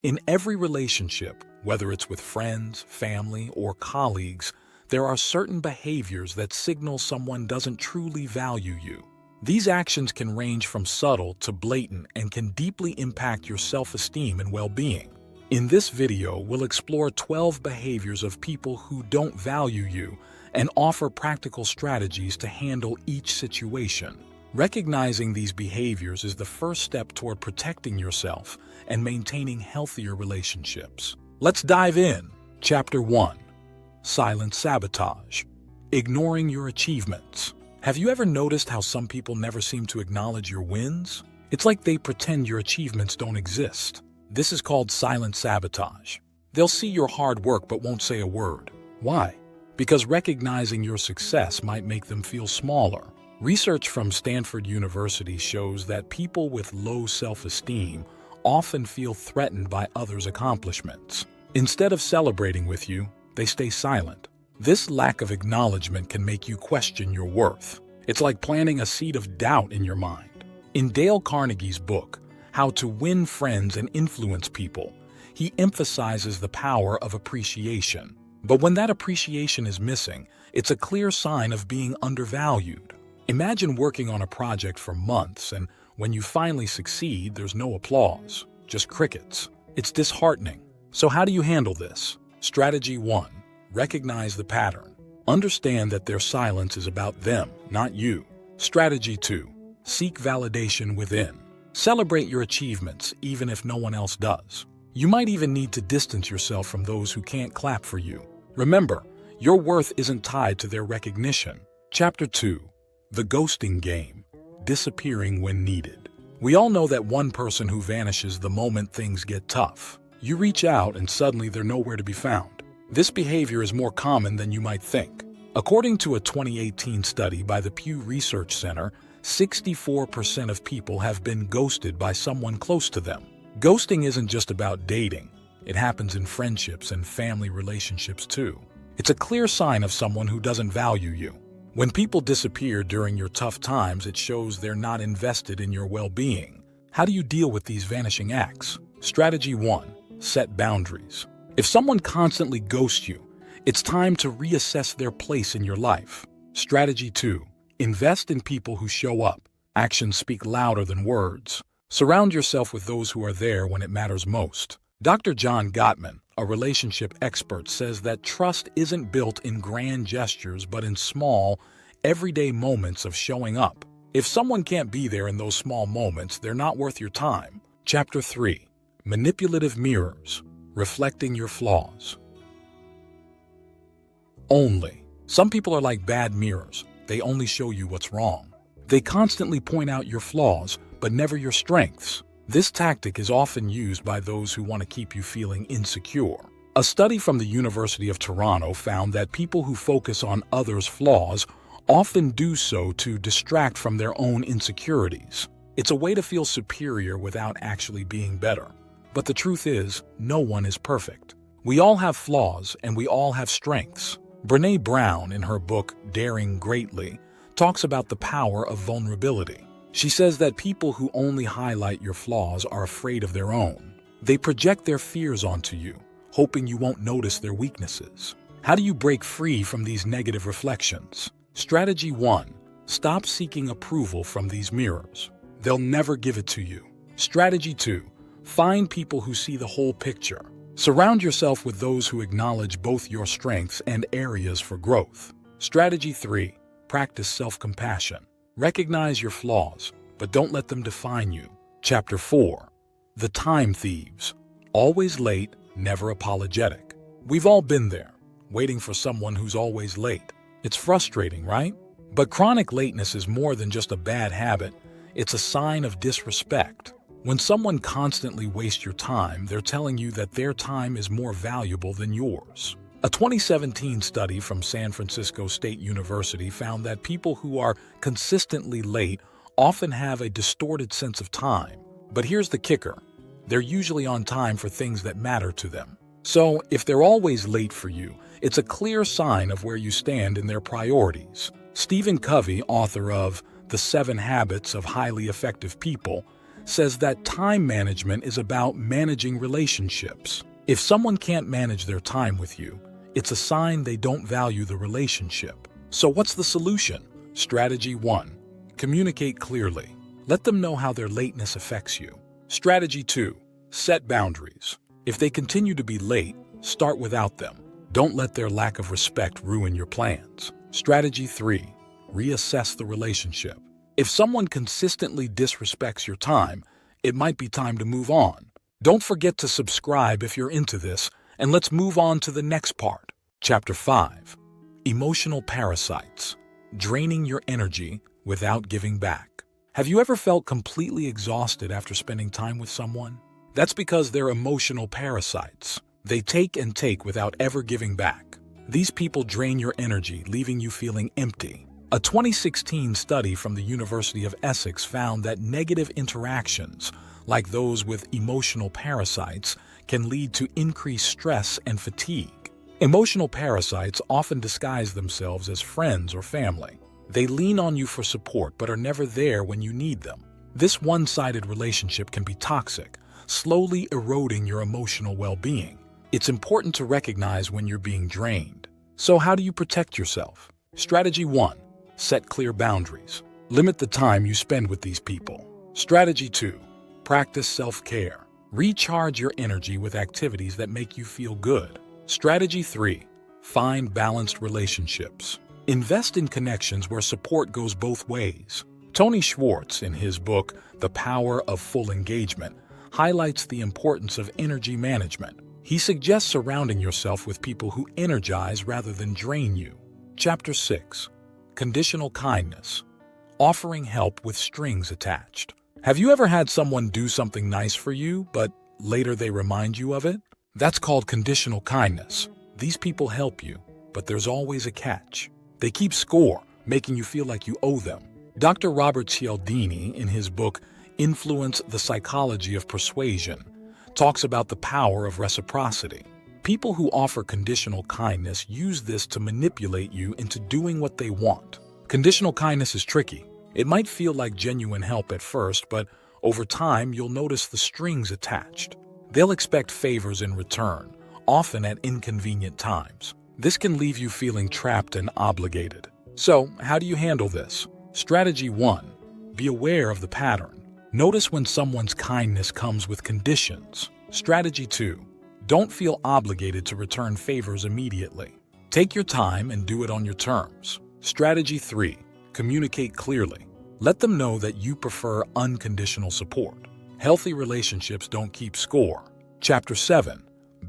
In every relationship, whether it's with friends, family, or colleagues, there are certain behaviors that signal someone doesn't truly value you. These actions can range from subtle to blatant and can deeply impact your self-esteem and well-being. In this video, we'll explore 12 behaviors of people who don't value you and offer practical strategies to handle each situation. Recognizing these behaviors is the first step toward protecting yourself and maintaining healthier relationships. Let's dive in. Chapter 1. Silent sabotage. Ignoring your achievements. Have you ever noticed how some people never seem to acknowledge your wins? It's like they pretend your achievements don't exist. This is called silent sabotage. They'll see your hard work but won't say a word. Why? Because recognizing your success might make them feel smaller. Research from Stanford University shows that people with low self-esteem often feel threatened by others' accomplishments. Instead of celebrating with you, they stay silent. This lack of acknowledgement can make you question your worth. It's like planting a seed of doubt in your mind. In Dale Carnegie's book, How to Win Friends and Influence People, he emphasizes the power of appreciation. But when that appreciation is missing, it's a clear sign of being undervalued. Imagine working on a project for months, and when you finally succeed, there's no applause, just crickets. It's disheartening. So how do you handle this? Strategy 1. Recognize the pattern. Understand that their silence is about them, not you. Strategy 2. Seek validation within. Celebrate your achievements, even if no one else does. You might even need to distance yourself from those who can't clap for you. Remember, your worth isn't tied to their recognition. Chapter 2. The ghosting game. Disappearing when needed. We all know that one person who vanishes the moment things get tough. You reach out and suddenly they're nowhere to be found. This behavior is more common than you might think. According to a 2018 study by the Pew Research Center, 64% of people have been ghosted by someone close to them. Ghosting isn't just about dating. It happens in friendships and family relationships too. It's a clear sign of someone who doesn't value you. When people disappear during your tough times, it shows they're not invested in your well-being. How do you deal with these vanishing acts? Strategy 1. Set boundaries. If someone constantly ghosts you, it's time to reassess their place in your life. Strategy 2. Invest in people who show up. Actions speak louder than words. Surround yourself with those who are there when it matters most. Dr. John Gottman, a relationship expert, says that trust isn't built in grand gestures but in small, everyday moments of showing up. If someone can't be there in those small moments, they're not worth your time. Chapter 3. Manipulative mirrors. Reflecting your flaws. Some people are like bad mirrors. They only show you what's wrong. They constantly point out your flaws, but never your strengths. This tactic is often used by those who want to keep you feeling insecure. A study from the University of Toronto found that people who focus on others' flaws often do so to distract from their own insecurities. It's a way to feel superior without actually being better. But the truth is, no one is perfect. We all have flaws and we all have strengths. Brené Brown, in her book Daring Greatly, talks about the power of vulnerability. She says that people who only highlight your flaws are afraid of their own. They project their fears onto you, hoping you won't notice their weaknesses. How do you break free from these negative reflections? Strategy 1. Stop seeking approval from these mirrors. They'll never give it to you. Strategy 2. Find people who see the whole picture. Surround yourself with those who acknowledge both your strengths and areas for growth. Strategy 3. Practice self-compassion. Recognize your flaws, but don't let them define you. Chapter 4. The time thieves. Always late, never apologetic. We've all been there, waiting for someone who's always late. It's frustrating, right? But chronic lateness is more than just a bad habit. It's a sign of disrespect. When someone constantly wastes your time, they're telling you that their time is more valuable than yours. A 2017 study from San Francisco State University found that people who are consistently late often have a distorted sense of time. But here's the kicker. They're usually on time for things that matter to them. So, if they're always late for you, it's a clear sign of where you stand in their priorities. Stephen Covey, author of The 7 Habits of Highly Effective People, says that time management is about managing relationships. If someone can't manage their time with you, it's a sign they don't value the relationship. So what's the solution? Strategy 1. Communicate clearly. Let them know how their lateness affects you. Strategy 2. Set boundaries. If they continue to be late, start without them. Don't let their lack of respect ruin your plans. Strategy 3. Reassess the relationship. If someone consistently disrespects your time, it might be time to move on. Don't forget to subscribe if you're into this, and let's move on to the next part. Chapter 5. Emotional parasites. Draining your energy without giving back. Have you ever felt completely exhausted after spending time with someone? That's because they're emotional parasites. They take and take without ever giving back. These people drain your energy, leaving you feeling empty. A 2016 study from the University of Essex found that negative interactions, like those with emotional parasites, can lead to increased stress and fatigue. Emotional parasites often disguise themselves as friends or family. They lean on you for support but are never there when you need them. This one-sided relationship can be toxic, slowly eroding your emotional well-being. It's important to recognize when you're being drained. So how do you protect yourself? Strategy 1. Set clear boundaries. Limit the time you spend with these people. Strategy 2. Practice self-care. Recharge your energy with activities that make you feel good. Strategy 3. Find balanced relationships. Invest in connections where support goes both ways. Tony Schwartz, in his book, The Power of Full Engagement, highlights the importance of energy management. He suggests surrounding yourself with people who energize rather than drain you. Chapter 6. Conditional kindness. Offering help with strings attached. Have you ever had someone do something nice for you, but later they remind you of it? That's called conditional kindness. These people help you, but there's always a catch. They keep score, making you feel like you owe them. Dr. Robert Cialdini, in his book Influence: The Psychology of Persuasion, talks about the power of reciprocity. People who offer conditional kindness use this to manipulate you into doing what they want. Conditional kindness is tricky. It might feel like genuine help at first, but over time you'll notice the strings attached. They'll expect favors in return, often at inconvenient times. This can leave you feeling trapped and obligated. So, how do you handle this? Strategy 1. Be aware of the pattern. Notice when someone's kindness comes with conditions. Strategy 2. Don't feel obligated to return favors immediately. Take your time and do it on your terms. Strategy 3. Communicate clearly. Let them know that you prefer unconditional support. Healthy relationships don't keep score. Chapter 7.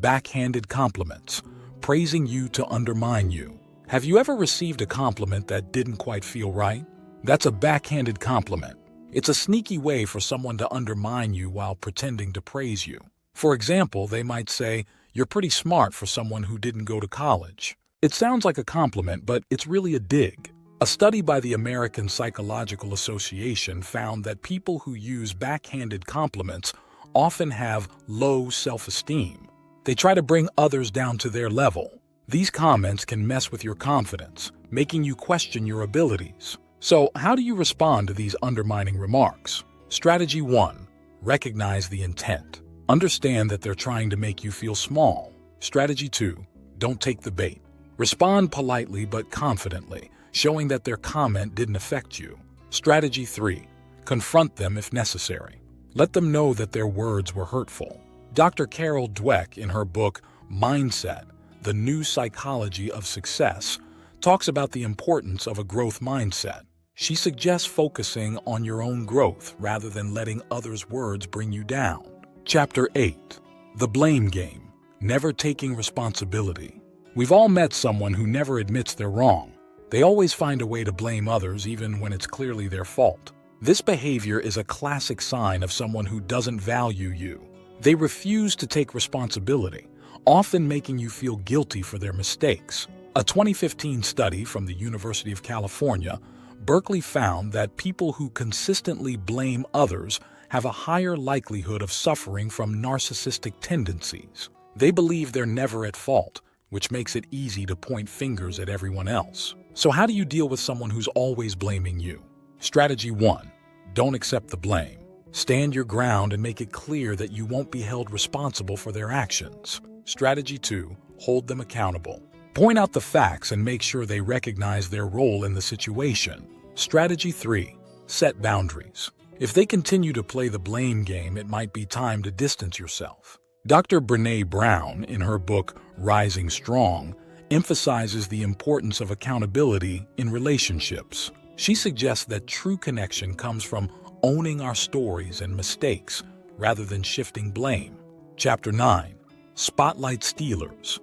Backhanded compliments. Praising you to undermine you. Have you ever received a compliment that didn't quite feel right? That's a backhanded compliment. It's a sneaky way for someone to undermine you while pretending to praise you. For example, they might say, "You're pretty smart for someone who didn't go to college." It sounds like a compliment, but it's really a dig. A study by the American Psychological Association found that people who use backhanded compliments often have low self-esteem. They try to bring others down to their level. These comments can mess with your confidence, making you question your abilities. So, how do you respond to these undermining remarks? Strategy 1. Recognize the intent. Understand that they're trying to make you feel small. Strategy 2. Don't take the bait. Respond politely but confidently, showing that their comment didn't affect you. Strategy 3. Confront them if necessary. Let them know that their words were hurtful. Dr. Carol Dweck, in her book Mindset: The New Psychology of Success, talks about the importance of a growth mindset. She suggests focusing on your own growth rather than letting others' words bring you down. Chapter 8. The Blame Game. Never taking responsibility. We've all met someone who never admits they're wrong. They always find a way to blame others even when it's clearly their fault. This behavior is a classic sign of someone who doesn't value you. They refuse to take responsibility, often making you feel guilty for their mistakes. A 2015 study from the University of California, Berkeley found that people who consistently blame others have a higher likelihood of suffering from narcissistic tendencies. They believe they're never at fault, which makes it easy to point fingers at everyone else. So how do you deal with someone who's always blaming you? Strategy 1. Don't accept the blame. Stand your ground and make it clear that you won't be held responsible for their actions. Strategy 2. Hold them accountable. Point out the facts and make sure they recognize their role in the situation. Strategy 3. Set boundaries. If they continue to play the blame game, it might be time to distance yourself. Dr. Brené Brown, in her book Rising Strong, emphasizes the importance of accountability in relationships. She suggests that true connection comes from owning our stories and mistakes rather than shifting blame. Chapter 9. Spotlight Stealers.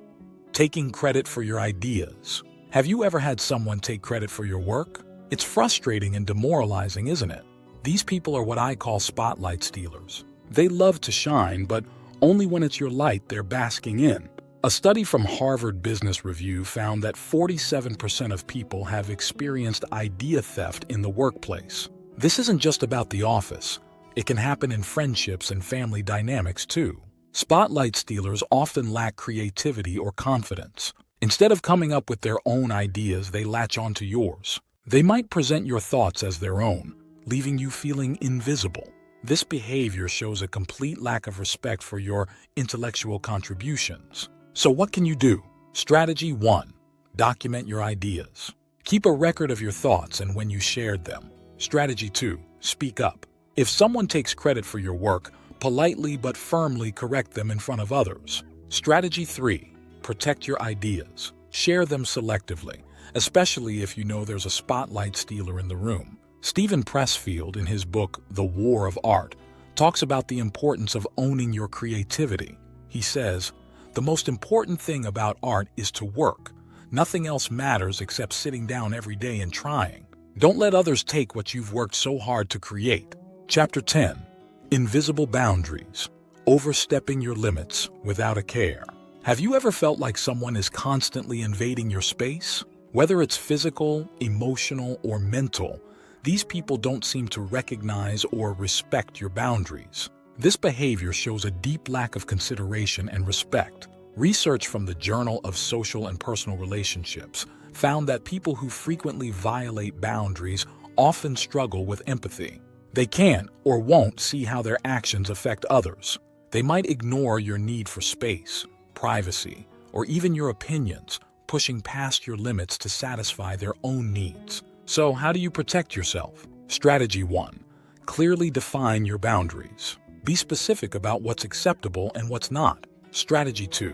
Taking credit for your ideas. Have you ever had someone take credit for your work? It's frustrating and demoralizing, isn't it? These people are what I call spotlight stealers. They love to shine, but only when it's your light they're basking in. A study from Harvard Business Review found that 47% of people have experienced idea theft in the workplace. This isn't just about the office. It can happen in friendships and family dynamics too. Spotlight stealers often lack creativity or confidence. Instead of coming up with their own ideas, they latch onto yours. They might present your thoughts as their own, leaving you feeling invisible. This behavior shows a complete lack of respect for your intellectual contributions. So what can you do? Strategy 1. Document your ideas. Keep a record of your thoughts and when you shared them. Strategy 2. Speak up. If someone takes credit for your work, politely but firmly correct them in front of others. Strategy 3. Protect your ideas. Share them selectively, especially if you know there's a spotlight stealer in the room. Stephen Pressfield, in his book The War of Art, talks about the importance of owning your creativity. He says, "The most important thing about art is to work. Nothing else matters except sitting down every day and trying. Don't let others take what you've worked so hard to create." Chapter 10. Invisible Boundaries. Overstepping your limits without a care. Have you ever felt like someone is constantly invading your space? Whether it's physical, emotional, or mental, these people don't seem to recognize or respect your boundaries. This behavior shows a deep lack of consideration and respect. Research from the Journal of Social and Personal Relationships found that people who frequently violate boundaries often struggle with empathy. They can't or won't see how their actions affect others. They might ignore your need for space, privacy, or even your opinions, pushing past your limits to satisfy their own needs. So, how do you protect yourself? Strategy 1. Clearly define your boundaries. Be specific about what's acceptable and what's not. Strategy 2.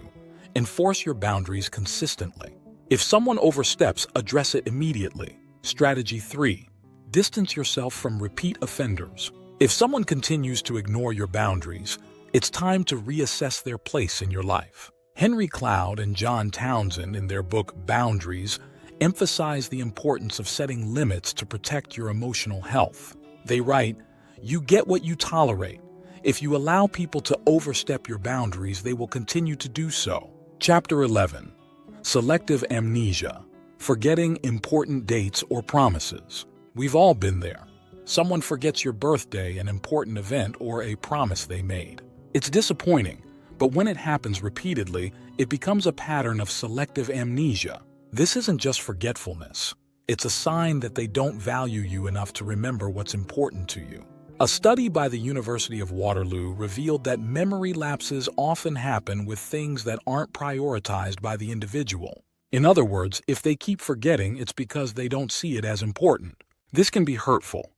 Enforce your boundaries consistently. If someone oversteps, address it immediately. Strategy 3. Distance yourself from repeat offenders. If someone continues to ignore your boundaries, it's time to reassess their place in your life. Henry Cloud and John Townsend, in their book Boundaries, emphasize the importance of setting limits to protect your emotional health. They write, "You get what you tolerate. If you allow people to overstep your boundaries, they will continue to do so." Chapter 11. Selective Amnesia. Forgetting important dates or promises. We've all been there. Someone forgets your birthday, an important event, or a promise they made. It's disappointing, but when it happens repeatedly, it becomes a pattern of selective amnesia. This isn't just forgetfulness. It's a sign that they don't value you enough to remember what's important to you. A study by the University of Waterloo revealed that memory lapses often happen with things that aren't prioritized by the individual. In other words, if they keep forgetting, it's because they don't see it as important. This can be hurtful,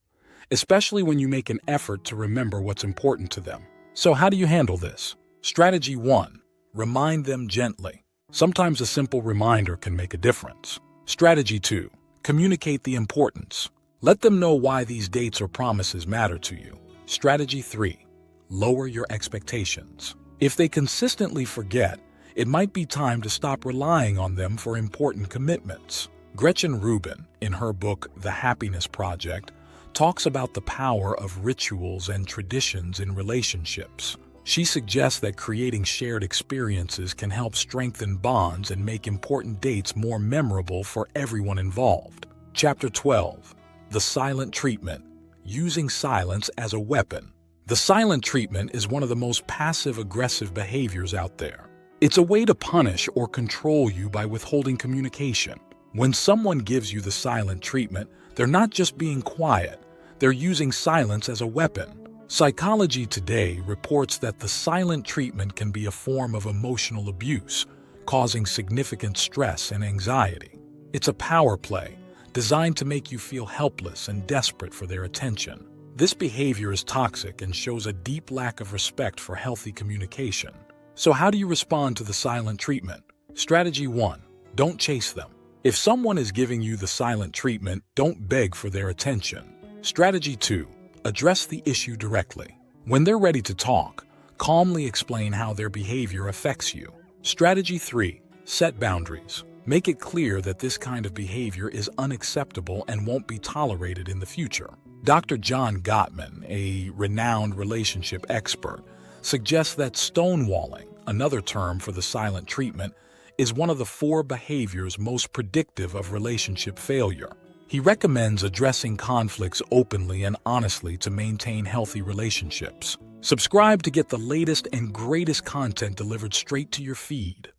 especially when you make an effort to remember what's important to them. So how do you handle this? Strategy 1. Remind them gently. Sometimes a simple reminder can make a difference. Strategy 2. Communicate the importance. Let them know why these dates or promises matter to you. Strategy 3. Lower your expectations. If they consistently forget, it might be time to stop relying on them for important commitments. Gretchen Rubin, in her book The Happiness Project, talks about the power of rituals and traditions in relationships. She suggests that creating shared experiences can help strengthen bonds and make important dates more memorable for everyone involved. Chapter 12. The Silent Treatment. Using silence as a weapon. The silent treatment is one of the most passive-aggressive behaviors out there. It's a way to punish or control you by withholding communication. When someone gives you the silent treatment, they're not just being quiet, they're using silence as a weapon. Psychology Today reports that the silent treatment can be a form of emotional abuse, causing significant stress and anxiety. It's a power play designed to make you feel helpless and desperate for their attention. This behavior is toxic and shows a deep lack of respect for healthy communication. So how do you respond to the silent treatment? Strategy 1. Don't chase them. If someone is giving you the silent treatment, don't beg for their attention. Strategy 2. Address the issue directly. When they're ready to talk, calmly explain how their behavior affects you. Strategy 3. Set boundaries. Make it clear that this kind of behavior is unacceptable and won't be tolerated in the future. Dr. John Gottman, a renowned relationship expert, suggests that stonewalling, another term for the silent treatment, is one of the 4 behaviors most predictive of relationship failure. He recommends addressing conflicts openly and honestly to maintain healthy relationships. Subscribe to get the latest and greatest content delivered straight to your feed.